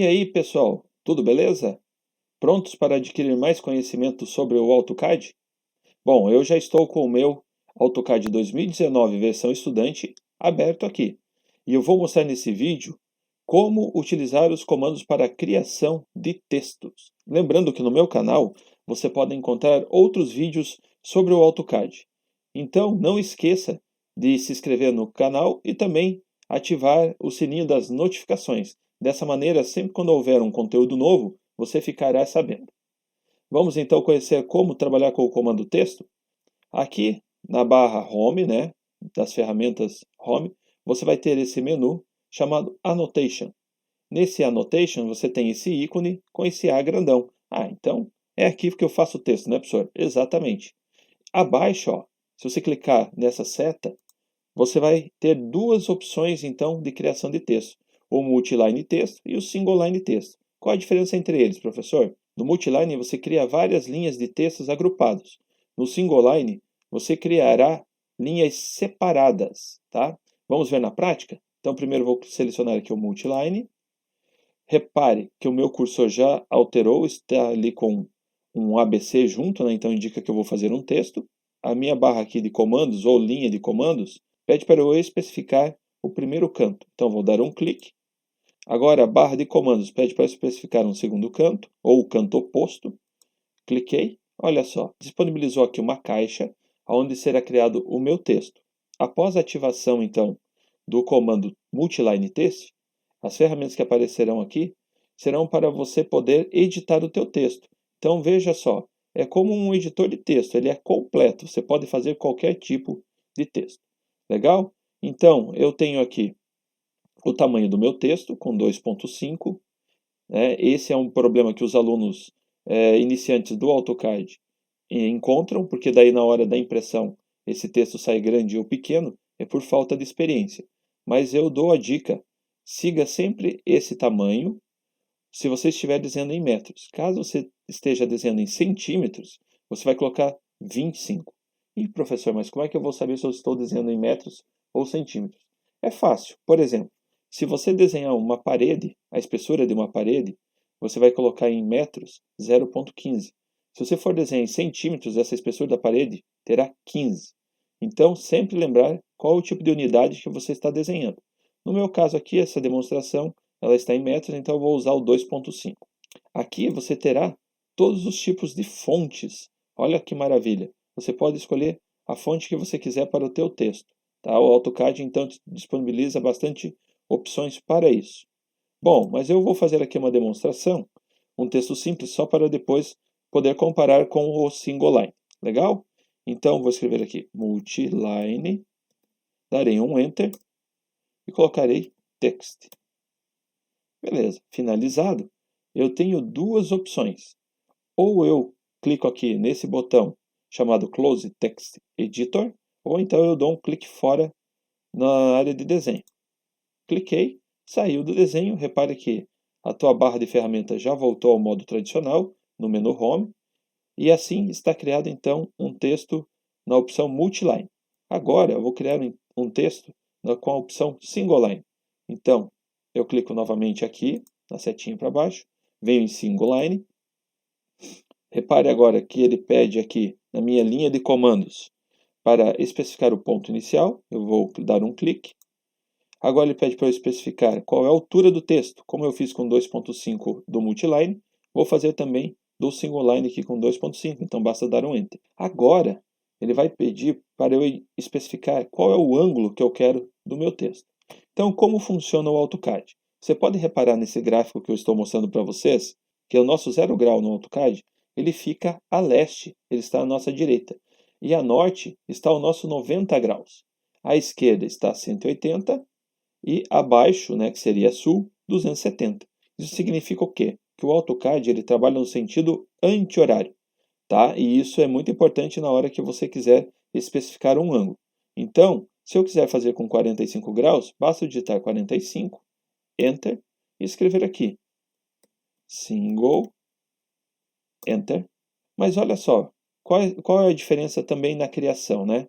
E aí, pessoal, tudo beleza? Prontos para adquirir mais conhecimento sobre o AutoCAD? Bom, eu já estou com o meu AutoCAD 2019 versão estudante aberto aqui. E eu vou mostrar nesse vídeo como utilizar os comandos para a criação de textos. Lembrando que no meu canal você pode encontrar outros vídeos sobre o AutoCAD. Então, não esqueça de se inscrever no canal e também ativar o sininho das notificações. Dessa maneira, sempre quando houver um conteúdo novo, você ficará sabendo. Vamos então conhecer como trabalhar com o comando texto? Aqui na barra Home, das ferramentas Home, você vai ter esse menu chamado Annotation. Nesse Annotation você tem esse ícone com esse A grandão. Então é aqui que eu faço o texto, né, professor? Exatamente. Abaixo, se você clicar nessa seta, você vai ter duas opções então de criação de texto: o multiline texto e o single line texto. Qual a diferença entre eles, professor? No multiline você cria várias linhas de textos agrupados. No single line você criará linhas separadas, tá? Vamos ver na prática? Então primeiro vou selecionar aqui o multiline. Repare que o meu cursor já alterou, está ali com um ABC junto, né? Então indica que eu vou fazer um texto. A minha barra aqui de comandos ou linha de comandos pede para eu especificar o primeiro canto. Então vou dar um clique. Agora a barra de comandos pede para especificar um segundo canto ou o canto oposto. Cliquei. Olha só, disponibilizou aqui uma caixa onde será criado o meu texto. Após a ativação então do comando multiline text, as ferramentas que aparecerão aqui serão para você poder editar o teu texto. Então veja só, é como um editor de texto, ele é completo, você pode fazer qualquer tipo de texto. Legal? Então eu tenho aqui o tamanho do meu texto com 2.5. Esse é um problema que os alunos iniciantes do AutoCAD encontram, porque daí na hora da impressão esse texto sai grande ou pequeno, é por falta de experiência. Mas eu dou a dica: siga sempre esse tamanho se você estiver desenhando em metros. Caso você esteja desenhando em centímetros, você vai colocar 25. E professor, mas como é que eu vou saber se eu estou desenhando em metros ou centímetros? É fácil. Por exemplo, se você desenhar uma parede, a espessura de uma parede, você vai colocar em metros 0,15. Se você for desenhar em centímetros, essa espessura da parede terá 15. Então, sempre lembrar qual o tipo de unidade que você está desenhando. No meu caso aqui, essa demonstração, ela está em metros, então eu vou usar o 2.5. Aqui você terá todos os tipos de fontes. Olha que maravilha! Você pode escolher a fonte que você quiser para o teu texto. Tá? O AutoCAD então disponibiliza bastante opções para isso. Bom, mas eu vou fazer aqui uma demonstração, um texto simples, só para depois poder comparar com o single line. Legal? Então vou escrever aqui multiline, darei um Enter e colocarei text. Beleza, finalizado. Eu tenho duas opções. Ou eu clico aqui nesse botão chamado Close Text Editor, ou então eu dou um clique fora na área de desenho. Cliquei, saiu do desenho. Repare que a tua barra de ferramentas já voltou ao modo tradicional, no menu Home, e assim está criado então um texto na opção Multiline. Agora eu vou criar um texto com a opção Single Line. Então, eu clico novamente aqui, na setinha para baixo, venho em Single Line. Repare agora que ele pede aqui, na minha linha de comandos, para especificar o ponto inicial. Eu vou dar um clique. Agora ele pede para eu especificar qual é a altura do texto. Como eu fiz com 2.5 do Multiline, vou fazer também do Single Line aqui com 2.5, então basta dar um Enter. Agora, ele vai pedir para eu especificar qual é o ângulo que eu quero do meu texto. Então, como funciona o AutoCAD? Você pode reparar nesse gráfico que eu estou mostrando para vocês, que é o nosso 0 grau no AutoCAD, ele fica a leste, ele está à nossa direita. E a norte está o nosso 90 graus. À esquerda está 180 e abaixo, que seria sul, 270. Isso significa o quê? Que o AutoCAD ele trabalha no sentido anti-horário, tá? E isso é muito importante na hora que você quiser especificar um ângulo. Então, se eu quiser fazer com 45 graus, basta digitar 45, Enter, e escrever aqui, Single, Enter. Mas olha só, qual é a diferença também na criação, né?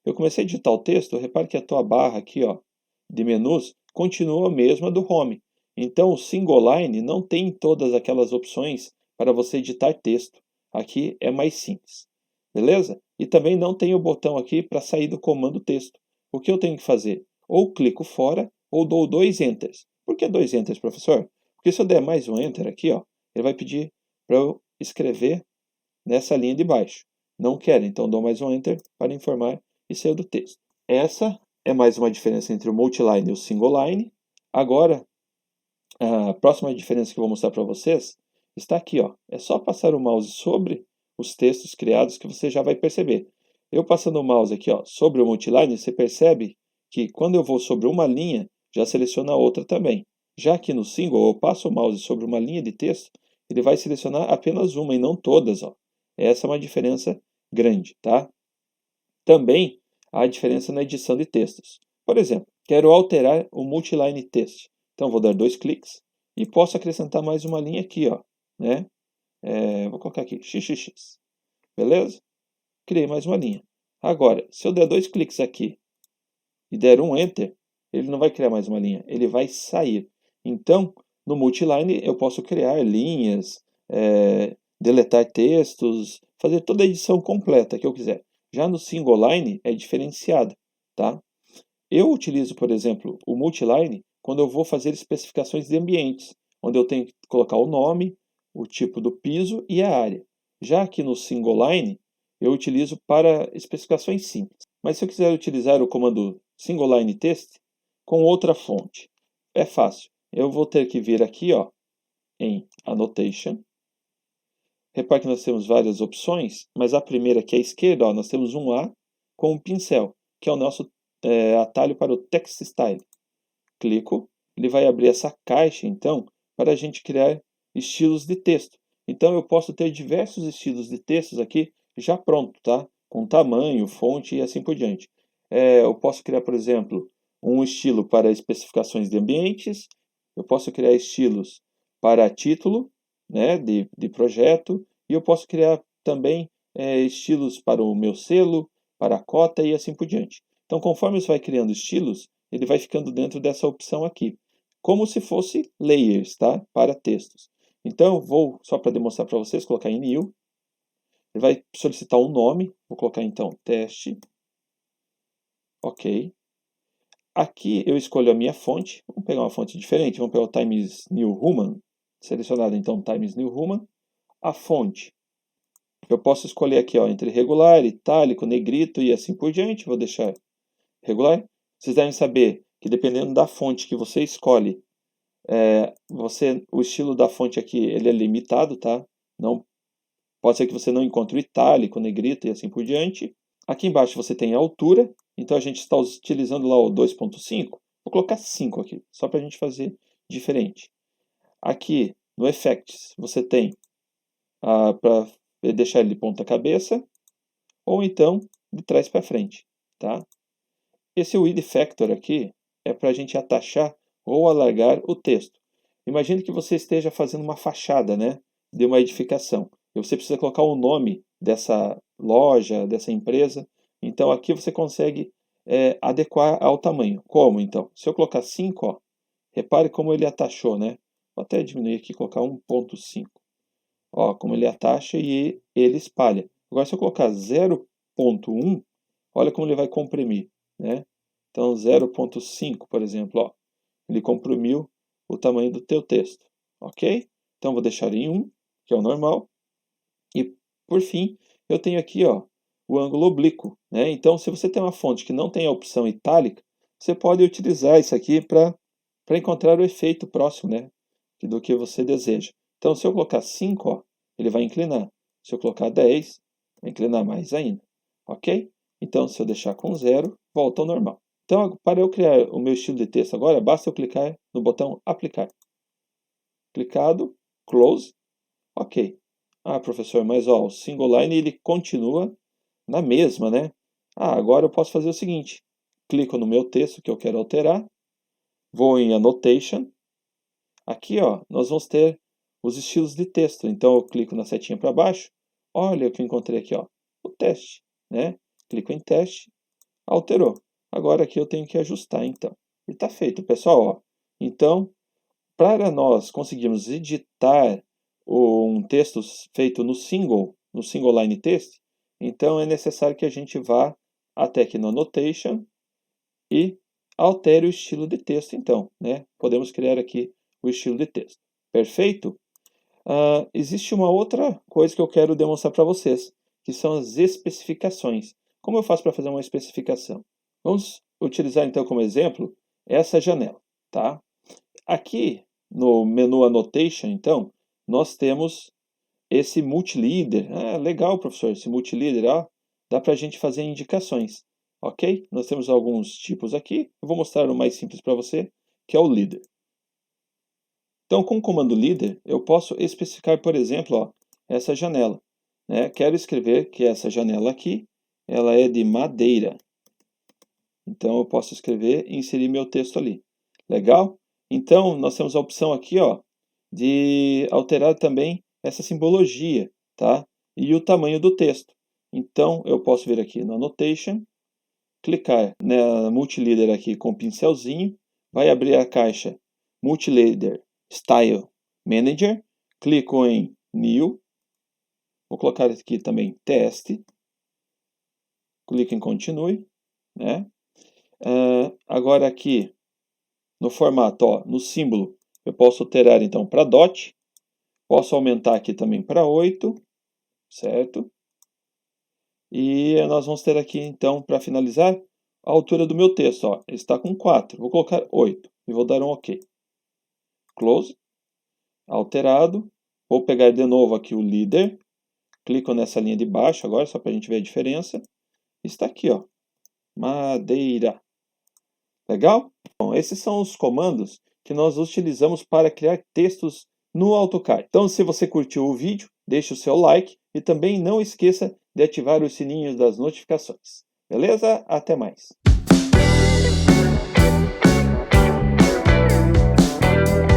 Eu comecei a digitar o texto, repare que a tua barra aqui, de menus, continua a mesma do Home. Então, o single line não tem todas aquelas opções para você editar texto. Aqui é mais simples, beleza? E também não tem o botão aqui para sair do comando texto. O que eu tenho que fazer? Ou clico fora, ou dou 2 enters. Por que 2 enters, professor? Porque se eu der mais um enter aqui, ó, ele vai pedir para eu escrever nessa linha de baixo. Não quero, então dou mais um enter para informar e sair do texto. Essa é mais uma diferença entre o multiline e o single line. Agora, a próxima diferença que eu vou mostrar para vocês está aqui, ó. É só passar o mouse sobre os textos criados que você já vai perceber. Eu passando o mouse aqui, ó, sobre o multiline, você percebe que quando eu vou sobre uma linha, já seleciona a outra também. Já aqui no single, eu passo o mouse sobre uma linha de texto, ele vai selecionar apenas uma e não todas, ó. Essa é uma diferença grande, tá? Também há diferença na edição de textos. Por exemplo, quero alterar o multiline text. Então, vou dar 2 cliques e posso acrescentar mais uma linha aqui, ó, né? Vou colocar aqui, xxx, beleza? Criei mais uma linha. Agora, se eu der 2 cliques aqui e der um Enter, ele não vai criar mais uma linha, ele vai sair. Então, no multiline, eu posso criar linhas, deletar textos, fazer toda a edição completa que eu quiser. Já no single line é diferenciado, tá? Eu utilizo, por exemplo, o multiline quando eu vou fazer especificações de ambientes, onde eu tenho que colocar o nome, o tipo do piso e a área. Já aqui no single line, eu utilizo para especificações simples. Mas se eu quiser utilizar o comando single line text com outra fonte, é fácil. Eu vou ter que vir aqui, ó, em Annotation. Repare que nós temos várias opções, mas a primeira aqui à esquerda, ó, nós temos um A com um pincel, que é o nosso atalho para o Text Style. Clico, ele vai abrir essa caixa, então, para a gente criar estilos de texto. Então, eu posso ter diversos estilos de textos aqui já pronto, tá? Com tamanho, fonte e assim por diante. Eu posso criar, por exemplo, um estilo para especificações de ambientes, eu posso criar estilos para título, né, de projeto, e eu posso criar também estilos para o meu selo, para a cota e assim por diante. Então, conforme você vai criando estilos, ele vai ficando dentro dessa opção aqui, como se fosse layers, tá? Para textos. Então, vou, só para demonstrar para vocês, colocar em new. Ele vai solicitar um nome, vou colocar então teste. Ok. Aqui eu escolho a minha fonte, vamos pegar uma fonte diferente, vamos pegar o Times New Roman, selecionado então Times New Roman. A fonte, eu posso escolher aqui ó, entre regular, itálico, negrito e assim por diante, vou deixar regular. Vocês devem saber que dependendo da fonte que você escolhe, o estilo da fonte aqui ele é limitado, tá? Não, pode ser que você não encontre o itálico, negrito e assim por diante. Aqui embaixo você tem a altura, então a gente está utilizando lá o 2.5. Vou colocar 5 aqui, só para a gente fazer diferente. Aqui no Effects você tem para deixar ele de ponta cabeça, ou então de trás para frente, tá? Esse width factor aqui é para a gente atachar ou alargar o texto. Imagine que você esteja fazendo uma fachada, né, de uma edificação. E você precisa colocar o nome dessa loja, dessa empresa. Então aqui você consegue adequar ao tamanho. Como então? Se eu colocar 5, ó, repare como ele atachou, né? Vou até diminuir aqui e colocar 1.5. Ó, como ele atacha e ele espalha. Agora se eu colocar 0.1, olha como ele vai comprimir, né? Então 0.5, por exemplo, ó, ele comprimiu o tamanho do teu texto, ok? Então vou deixar em 1, que é o normal. E por fim, eu tenho aqui ó, o ângulo oblíquo, né? Então se você tem uma fonte que não tem a opção itálica, você pode utilizar isso aqui para encontrar o efeito próximo, né, do que você deseja. Então se eu colocar 5, ó, ele vai inclinar. Se eu colocar 10, vai inclinar mais ainda, ok? Então se eu deixar com 0, volta ao normal. Então, para eu criar o meu estilo de texto agora, basta eu clicar no botão aplicar. Clicado, close, ok. Ah, professor, mas ó, o single line ele continua na mesma, né? Ah, agora eu posso fazer o seguinte. Clico no meu texto que eu quero alterar, vou em Annotation. Aqui, ó, nós vamos ter os estilos de texto. Então eu clico na setinha para baixo. Olha o que eu encontrei aqui, ó, o teste, né? Clico em teste, alterou. Agora aqui eu tenho que ajustar, então. E está feito, pessoal. Ó. Então, para nós conseguirmos editar um texto feito no single line test, então é necessário que a gente vá até aqui no Annotation e altere o estilo de texto, então, né? Podemos criar aqui o estilo de texto. Perfeito? Existe uma outra coisa que eu quero demonstrar para vocês, que são as especificações. Como eu faço para fazer uma especificação? Vamos utilizar então como exemplo essa janela, tá? Aqui no menu Annotation, então, nós temos esse multileader. Legal, professor, esse multileader, dá para a gente fazer indicações, ok? Nós temos alguns tipos aqui. Eu vou mostrar o mais simples para você, que é o leader. Então, com o comando leader, eu posso especificar, por exemplo, essa janela, né? Quero escrever que essa janela aqui, ela é de madeira. Então, eu posso escrever e inserir meu texto ali. Legal? Então, nós temos a opção aqui, de alterar também essa simbologia, tá? E o tamanho do texto. Então, eu posso vir aqui no Annotation, clicar na Multileader aqui com o pincelzinho, vai abrir a caixa Multileader Style Manager, clico em New, vou colocar aqui também Teste, clico em Continue, né? Agora aqui no formato, no símbolo, eu posso alterar então para dot, posso aumentar aqui também para 8, certo? E nós vamos ter aqui então, para finalizar, a altura do meu texto, ele está com 4, vou colocar 8 e vou dar um OK. Close, alterado, vou pegar de novo aqui o líder, clico nessa linha de baixo agora, só para a gente ver a diferença, está aqui, madeira. Legal? Bom, esses são os comandos que nós utilizamos para criar textos no AutoCAD. Então, se você curtiu o vídeo, deixe o seu like e também não esqueça de ativar os sininhos das notificações. Beleza? Até mais!